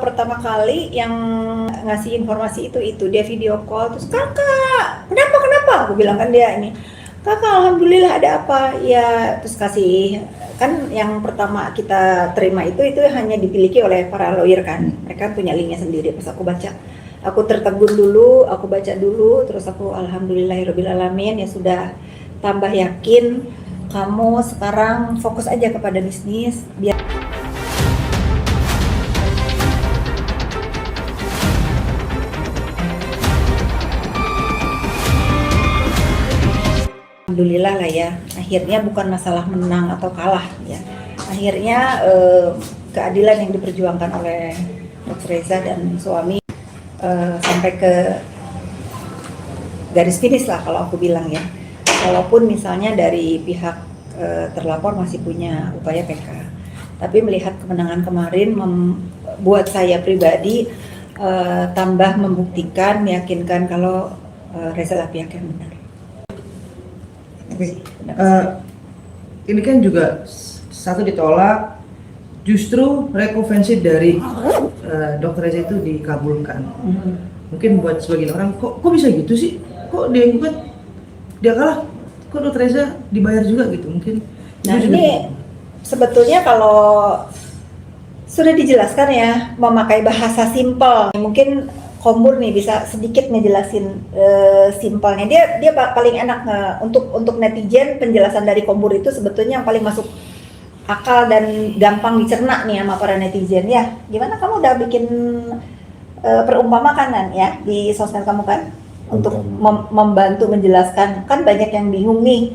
pertama kali yang ngasih informasi itu dia video call terus kakak kenapa aku bilang kan dia ini kakak alhamdulillah ada apa ya, terus kasih kan yang pertama kita terima itu hanya dimiliki oleh para lawyer kan, mereka punya linknya sendiri. Pas aku baca, aku tertegun dulu, aku baca dulu, terus aku alhamdulillahirabbil alamin, ya sudah, tambah yakin kamu sekarang fokus aja kepada bisnis biar alhamdulillah lah ya, akhirnya bukan masalah menang atau kalah ya, akhirnya keadilan yang diperjuangkan oleh Dr. Reza dan suami sampai ke garis finish lah kalau aku bilang ya, walaupun misalnya dari pihak terlapor masih punya upaya PK, tapi melihat kemenangan kemarin membuat saya pribadi tambah membuktikan, meyakinkan kalau Reza lah pihak yang benar. Ini kan juga satu ditolak, justru rekonvensi dari Dr. Reza itu dikabulkan. Mungkin buat sebagian orang, kok bisa gitu sih? Kok dia gugat, dia kalah, kok Dr. Reza dibayar juga gitu? Mungkin. Nah ini sebetulnya kalau sudah dijelaskan ya, memakai bahasa simpel, mungkin Kombur nih bisa sedikit ngejelasin simpelnya. Dia paling enak untuk netizen, penjelasan dari Kombur itu sebetulnya yang paling masuk akal dan gampang dicerna nih sama para netizen ya. Gimana kamu udah bikin perumpamakan ya di sosmed kamu kan? Untuk membantu menjelaskan, kan banyak yang bingung nih,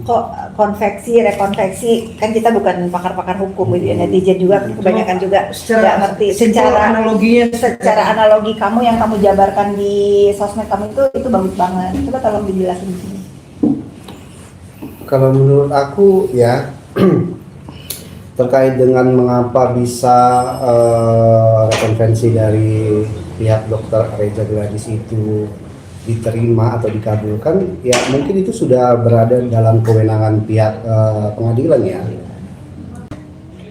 kok konveksi, rekonveksi, kan kita bukan pakar-pakar hukum gitu ya, netizen juga kebanyakan juga nggak ngerti secara analogi kamu yang kamu jabarkan di sosmed kamu itu bagus banget, coba tolong dijelasin di sini. Kalau menurut aku ya terkait dengan mengapa bisa rekonvensi dari pihak Dr. Reza Gladys itu diterima atau dikabulkan, ya mungkin itu sudah berada dalam kewenangan pihak pengadilan ya,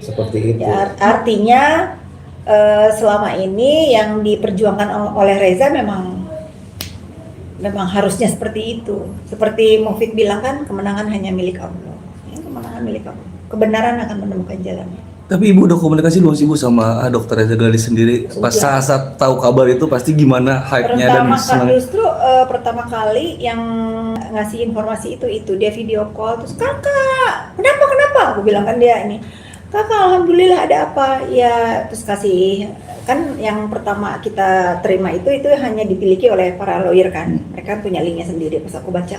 seperti itu. Ya, artinya selama ini yang diperjuangkan oleh Reza memang harusnya seperti itu. Seperti Mufid bilang kan, kemenangan hanya milik Allah. Ya, kemenangan milik Allah. Kebenaran akan menemukan jalannya. Tapi Ibu udah komunikasi belum sih Ibu sama Dr. Reza Gladys sendiri? Pas saat tahu kabar itu pasti gimana hype-nya dan senang? Justru pertama kali yang ngasih informasi itu dia video call terus kakak kenapa aku bilang kan dia ini kakak alhamdulillah ada apa ya, terus kasih kan yang pertama kita terima itu hanya dimiliki oleh para lawyer kan, mereka punya linknya sendiri. Pas aku baca,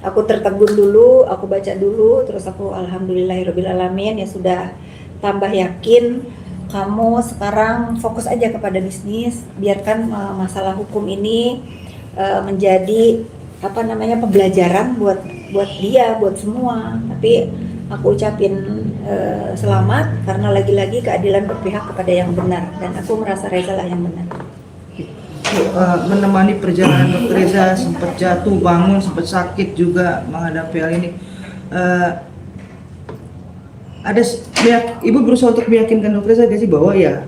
aku tertegun dulu, aku baca dulu, terus aku alhamdulillahirabbil alamin, ya sudah, tambah yakin kamu sekarang fokus aja kepada bisnis, biarkan masalah hukum ini menjadi pembelajaran buat dia, buat semua. Tapi aku ucapin selamat karena lagi-lagi keadilan berpihak kepada yang benar, dan aku merasa Reza lah yang benar. Menemani perjalanan Dr. Reza, sempat jatuh bangun, sempat sakit juga menghadapi hal ini. Ibu berusaha untuk meyakinkan Dr. Reza sih bahwa ya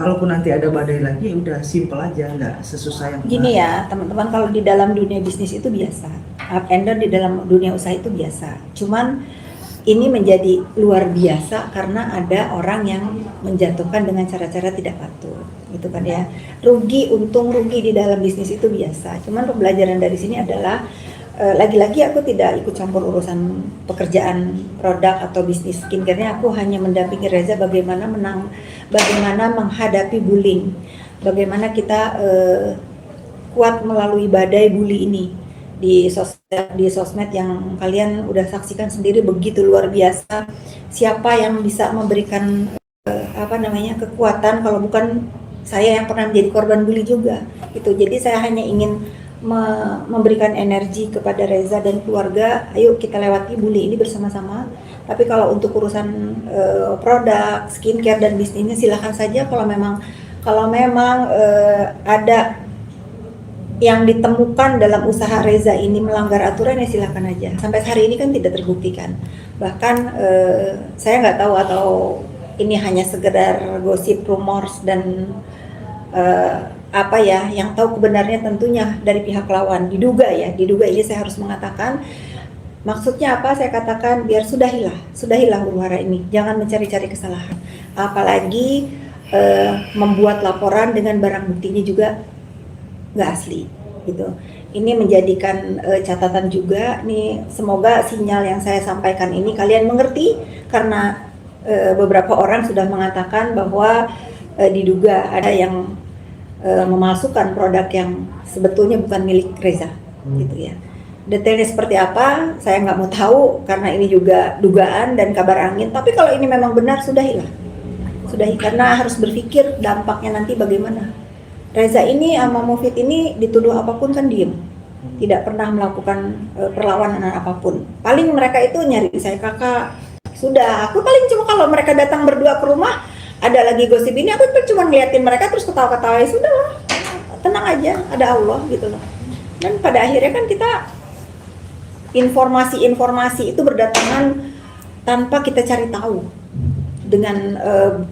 kalaupun nanti ada badai lagi, udah simple aja, nggak sesusah yang gini ya teman-teman, kalau di dalam dunia bisnis itu biasa, up and down di dalam dunia usaha itu biasa. Cuman ini menjadi luar biasa karena ada orang yang menjatuhkan dengan cara-cara tidak patut, gitu kan ya. Rugi untung rugi di dalam bisnis itu biasa. Cuman pembelajaran dari sini adalah lagi-lagi aku tidak ikut campur urusan pekerjaan produk atau bisnis skincare-nya. Aku hanya mendampingi Reza bagaimana menghadapi bullying, bagaimana kita kuat melalui badai bully ini di sosmed yang kalian udah saksikan sendiri, begitu luar biasa. Siapa yang bisa memberikan kekuatan kalau bukan saya yang pernah menjadi korban bully juga gitu. Jadi saya hanya ingin memberikan energi kepada Reza dan keluarga, ayo kita lewati bully ini bersama-sama. Tapi kalau untuk urusan produk, skincare dan bisnisnya silakan saja. Kalau memang ada yang ditemukan dalam usaha Reza ini melanggar aturan, ya silakan aja. Sampai hari ini kan tidak terbuktikan. Bahkan saya nggak tahu atau ini hanya sekedar gosip, rumors dan apa ya, yang tahu kebenarnya tentunya dari pihak lawan. Diduga ini saya harus mengatakan. Maksudnya apa? Saya katakan biar sudahilah huru-hara ini. Jangan mencari-cari kesalahan. Apalagi membuat laporan dengan barang buktinya juga nggak asli, gitu. Ini menjadikan catatan juga. Nih, semoga sinyal yang saya sampaikan ini kalian mengerti, karena beberapa orang sudah mengatakan bahwa diduga ada yang memalsukan produk yang sebetulnya bukan milik Reza, gitu ya. Detailnya seperti apa, saya nggak mau tahu karena ini juga dugaan dan kabar angin. Tapi kalau ini memang benar, sudahi, karena harus berpikir dampaknya nanti bagaimana. Reza ini sama Mufid ini dituduh apapun kan diem, tidak pernah melakukan perlawanan apapun. Paling mereka itu nyari saya, kakak. Sudah, aku paling cuma kalau mereka datang berdua ke rumah, ada lagi gosip ini, aku cuma ngeliatin mereka terus ketawa-ketawa, ya sudah lah, tenang aja, ada Allah gitu loh. Dan pada akhirnya kan kita informasi itu berdatangan tanpa kita cari tahu. Dengan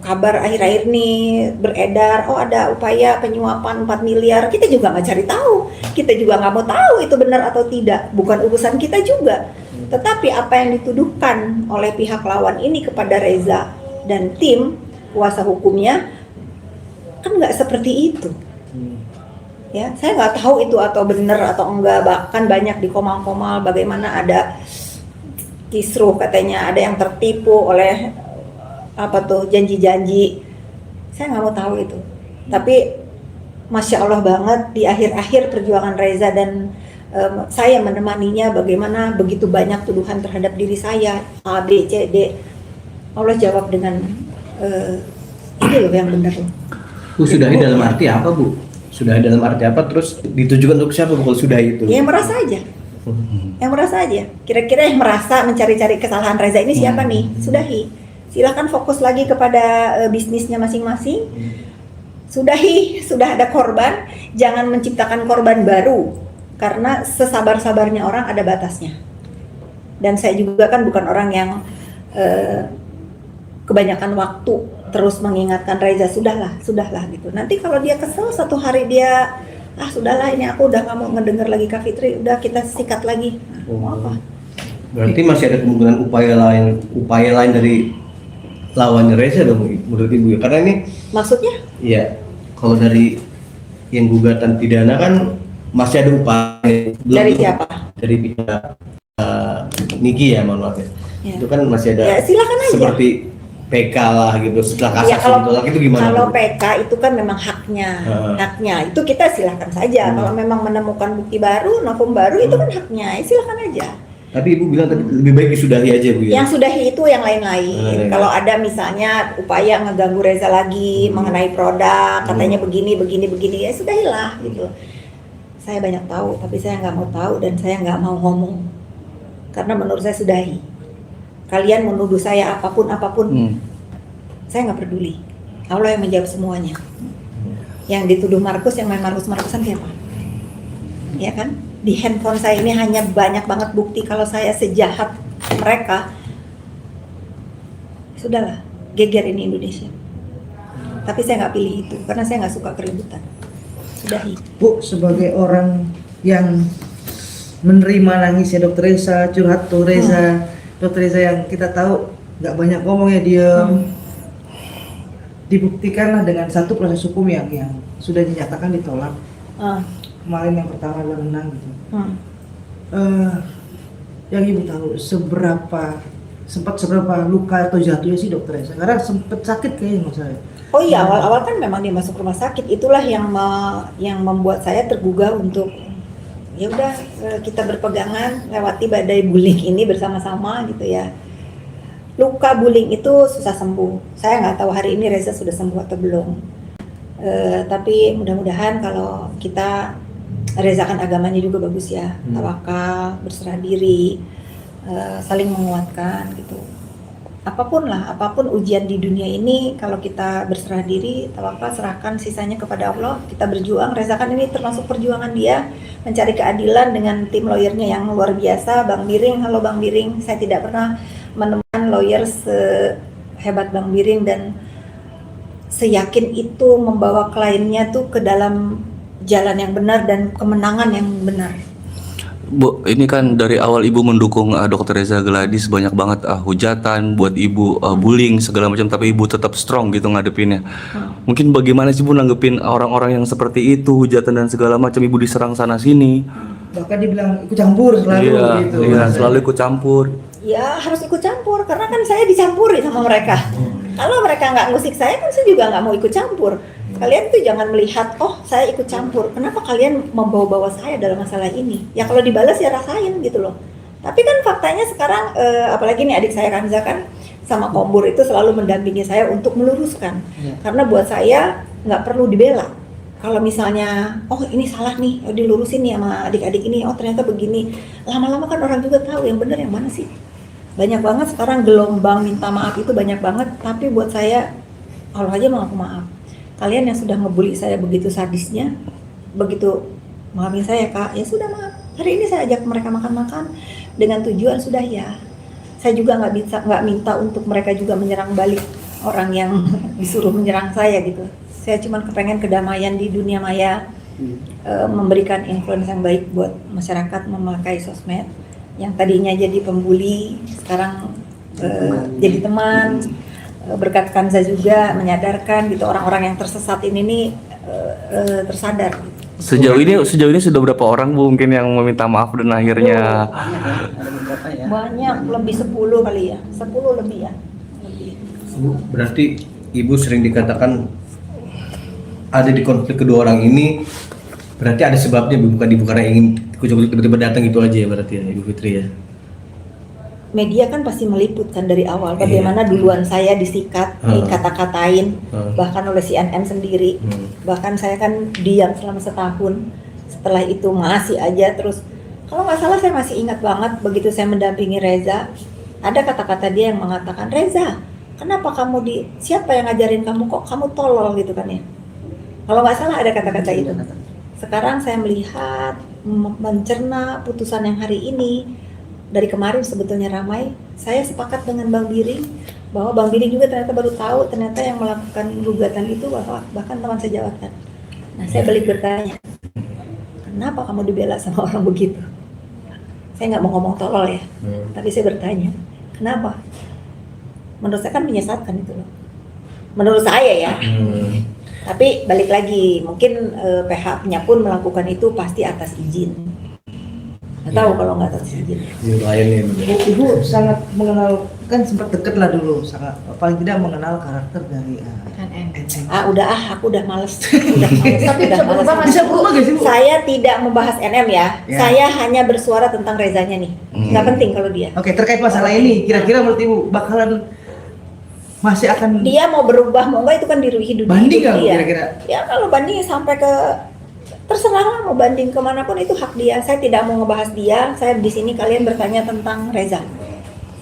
kabar akhir-akhir ini beredar, oh ada upaya penyuapan 4 miliar, kita juga nggak cari tahu, kita juga nggak mau tahu itu benar atau tidak, bukan urusan kita juga. Tetapi apa yang dituduhkan oleh pihak lawan ini kepada Reza dan tim kuasa hukumnya kan nggak seperti itu. Ya, saya nggak tahu itu atau benar atau enggak. Bahkan banyak di komal-komal bagaimana ada kisruh, katanya ada yang tertipu oleh apa tuh janji-janji. Saya nggak mau tahu itu. Tapi masya Allah banget di akhir-akhir perjuangan Reza dan saya menemaninya, bagaimana begitu banyak tuduhan terhadap diri saya, A, B, C, D. Allah jawab dengan ini loh yang benar loh. Bu, sudahi dalam arti apa, Bu? Sudahi dalam arti apa? Terus ditujukan untuk siapa kalau sudahi itu? Ya, yang merasa aja. Yang merasa aja. Kira-kira yang merasa mencari-cari kesalahan Reza ini siapa nih? Sudahi. Silahkan fokus lagi kepada bisnisnya masing-masing. Sudahi, sudah ada korban, jangan menciptakan korban baru. Karena sesabar-sabarnya orang ada batasnya. Dan saya juga kan bukan orang yang kebanyakan waktu terus mengingatkan Reza, sudahlah gitu. Nanti kalau dia kesel satu hari dia, sudahlah ini aku udah nggak mau ngedenger lagi Kak Fitri, udah kita sikat lagi. Mau apa? Berarti masih ada kemungkinan upaya lain dari lawannya Reza dong, menurut Ibu ya? Karena ini Maksudnya? Iya, kalau dari yang gugatan pidana kan masih ada upaya. Dari siapa? Dari pihak Niki ya, mohon maaf ya. Ya. Itu kan masih ada. Ya, silakan aja. Seperti PK lah gitu, setelah kasasi Ya, ditolak itu gimana? Kalau Bu? PK itu kan memang haknya itu kita silakan saja. Kalau memang menemukan bukti baru, novum baru itu kan haknya, silakan aja. Tapi Ibu bilang tadi lebih baik disudahi aja, Bu ya. Yang sudahi itu yang lain-lain. Kalau ada misalnya upaya ngeganggu Reza lagi mengenai produk, katanya begini, ya sudahilah gitu. Saya banyak tahu, tapi saya nggak mau tahu dan saya nggak mau ngomong. Karena menurut saya sudahi. Kalian menuduh saya apapun, saya nggak peduli. Allah yang menjawab semuanya. Yang dituduh Markus, yang main Markusan siapa? Ya kan? Di handphone saya ini hanya banyak banget bukti kalau saya sejahat mereka. Sudahlah, geger ini Indonesia. Tapi saya nggak pilih itu, karena saya nggak suka keributan. Sudahi. Bu, sebagai orang yang menerima nangisnya Dokter Reza, curhat Dokter Reza, Dokter Reza yang kita tahu nggak banyak ngomong ya, diam. Dibuktikanlah dengan satu proses hukum yang sudah dinyatakan ditolak. Kemarin yang pertama adalah menang gitu. Yang Ibu tahu seberapa luka atau jatuhnya sih Dokter Reza? Karena sempat sakit kayaknya menurut saya. Oh iya, awal-awal kan memang dia masuk rumah sakit. Itulah yang membuat saya tergugah untuk ya udah kita berpegangan lewati badai bullying ini bersama-sama gitu ya. Luka bullying itu susah sembuh. Saya nggak tahu hari ini Reza sudah sembuh atau belum. Tapi mudah-mudahan kalau kita, Reza kan agamanya juga bagus ya, tawakal, berserah diri, saling menguatkan gitu. Apapun ujian di dunia ini, kalau kita berserah diri, tawakal, serahkan sisanya kepada Allah, kita berjuang. Reza kan ini termasuk perjuangan dia mencari keadilan dengan tim lawyernya yang luar biasa. Bang Biring, halo Bang Biring, saya tidak pernah menemukan lawyer sehebat Bang Biring dan seyakin itu membawa kliennya tuh ke dalam jalan yang benar dan kemenangan yang benar. Bu, ini kan dari awal ibu mendukung Dr. Reza Gladys, banyak banget hujatan buat ibu, bullying segala macam, tapi ibu tetap strong gitu ngadepinnya. Mungkin bagaimana sih bu nanggepin orang-orang yang seperti itu, hujatan dan segala macam, ibu diserang sana sini? Bahkan dibilang ikut campur selalu gitu. Iya, selalu ikut campur. Ya harus ikut campur karena kan saya dicampuri sama mereka. Kalau mereka nggak ngusik saya kan saya juga nggak mau ikut campur. Kalian tuh jangan melihat, oh saya ikut campur, kenapa kalian membawa-bawa saya dalam masalah ini? Ya kalau dibalas ya rasain gitu loh. Tapi kan faktanya sekarang, apalagi nih adik saya Kanza kan sama Kombur itu selalu mendampingi saya untuk meluruskan. Karena buat saya nggak perlu dibela. Kalau misalnya, oh ini salah nih, oh, dilurusin nih sama adik-adik ini, oh ternyata begini. Lama-lama kan orang juga tahu yang benar yang mana sih. Banyak banget sekarang gelombang minta maaf itu banyak banget, tapi buat saya, Allah aja mengaku maaf. Kalian yang sudah ngebully saya begitu sadisnya, begitu maafin saya kak, ya sudah maaf. Hari ini saya ajak mereka makan-makan dengan tujuan sudah ya. Saya juga nggak minta untuk mereka juga menyerang balik orang yang disuruh menyerang saya gitu. Saya cuma kepengen kedamaian di dunia maya, memberikan influence yang baik buat masyarakat memakai sosmed. Yang tadinya jadi pembuli, sekarang jadi teman. Berkat Kanza juga menyadarkan gitu orang-orang yang tersesat ini nih tersadar. Sejauh ini sudah berapa orang bu mungkin yang meminta maaf dan akhirnya Banyak, lebih 10 kali ya, 10 lebih ya. Berarti ibu sering dikatakan ada di konflik kedua orang ini, berarti ada sebabnya, bukan ibu karena ingin kucuk-kucuk tiba-tiba datang gitu aja ya berarti ya Ibu Fitri ya. Media kan pasti meliput kan dari awal bagaimana duluan saya disikat, dikata-katain, bahkan oleh CNN sendiri. Bahkan saya kan diam selama setahun. Setelah itu masih aja terus. Kalau nggak salah saya masih ingat banget begitu saya mendampingi Reza, ada kata-kata dia yang mengatakan, Reza, kenapa kamu siapa yang ngajarin kamu kok kamu tolol gitu kan ya. Kalau nggak salah ada kata-kata itu. Sekarang saya melihat, mencerna putusan yang hari ini. Dari kemarin sebetulnya ramai, saya sepakat dengan Bang Biring bahwa Bang Biring juga ternyata baru tahu ternyata yang melakukan gugatan itu bahkan teman sejawatan. Nah saya balik bertanya, kenapa kamu dibela sama orang begitu? Saya nggak mau ngomong tolol ya, tapi saya bertanya, kenapa? Menurut saya kan menyesatkan itu loh. Menurut saya ya. Tapi balik lagi, mungkin PH-nya pun melakukan itu pasti atas izin. Nggak tahu kalau nggak atas izin. Ibu sangat mengenal, kan sempat deket lah dulu, sangat paling tidak mengenal karakter dari NM. Aku udah males. Tapi bisa berubah gak sih Bu? Saya tidak membahas NM ya. Saya hanya bersuara tentang Rezanya nih. Nggak penting kalau dia. Oke, terkait masalah ini, kira-kira menurut Ibu bakalan masih akan Dia mau berubah mau enggak itu kan hidup banding nggak Bu, dia. kira-kira? Ya kalau bandingnya sampai ke terserah lah, mau banding kemanapun itu hak dia. Saya tidak mau ngebahas dia. Saya di sini kalian bertanya tentang Reza.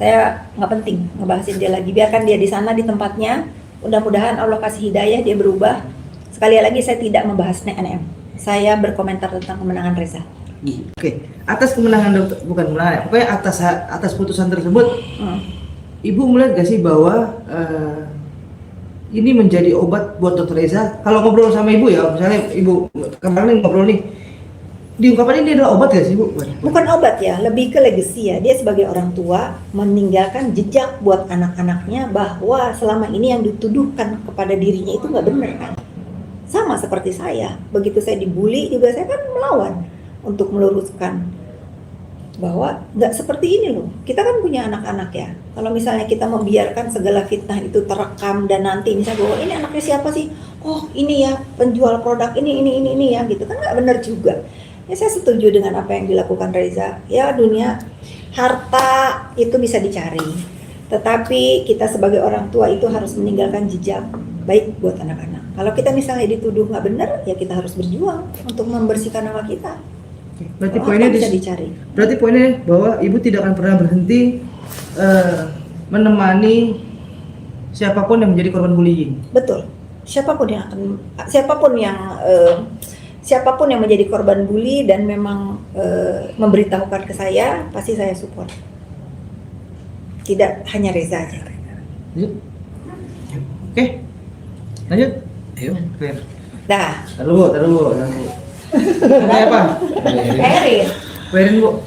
Saya nggak penting ngebahasin dia lagi. Biarkan dia di sana di tempatnya. Mudah-mudahan Allah kasih hidayah dia berubah. Sekali lagi saya tidak membahas NM. Saya berkomentar tentang kemenangan Reza. Oke, atas kemenangan bukan kemenangan, pokoknya atas putusan tersebut, Ibu melihat gak sih bahwa ini menjadi obat buat Dr. Reza? Kalau ngobrol sama Ibu ya, misalnya Ibu kemarin ngobrol nih, diungkapkan ini adalah obat gak sih Bu? Bukan obat ya, lebih ke legacy ya. Dia sebagai orang tua meninggalkan jejak buat anak-anaknya bahwa selama ini yang dituduhkan kepada dirinya itu nggak benar kan. Sama seperti saya, begitu saya dibully juga saya kan melawan untuk meluruskan bahwa nggak seperti ini loh. Kita kan punya anak-anak ya. Kalau misalnya kita membiarkan segala fitnah itu terekam dan nanti misalnya bahwa ini anaknya siapa sih? Oh ini ya penjual produk ini ya gitu kan nggak benar juga. Ya saya setuju dengan apa yang dilakukan Reza. Ya dunia harta itu bisa dicari. Tetapi kita sebagai orang tua itu harus meninggalkan jejak baik buat anak-anak. Kalau kita misalnya dituduh nggak benar, ya kita harus berjuang untuk membersihkan nama kita. Berarti poinnya bisa dicari. Berarti poinnya bahwa Ibu tidak akan pernah berhenti menemani siapapun yang menjadi korban bullying. Betul. Siapapun yang menjadi korban bully dan memang memberitahukan ke saya, pasti saya support. Tidak hanya Reza aja. Oke, lanjut. Ayo. Clear. Dah, Taruh bu, nanti. Namanya apa? Erin. Werin bu.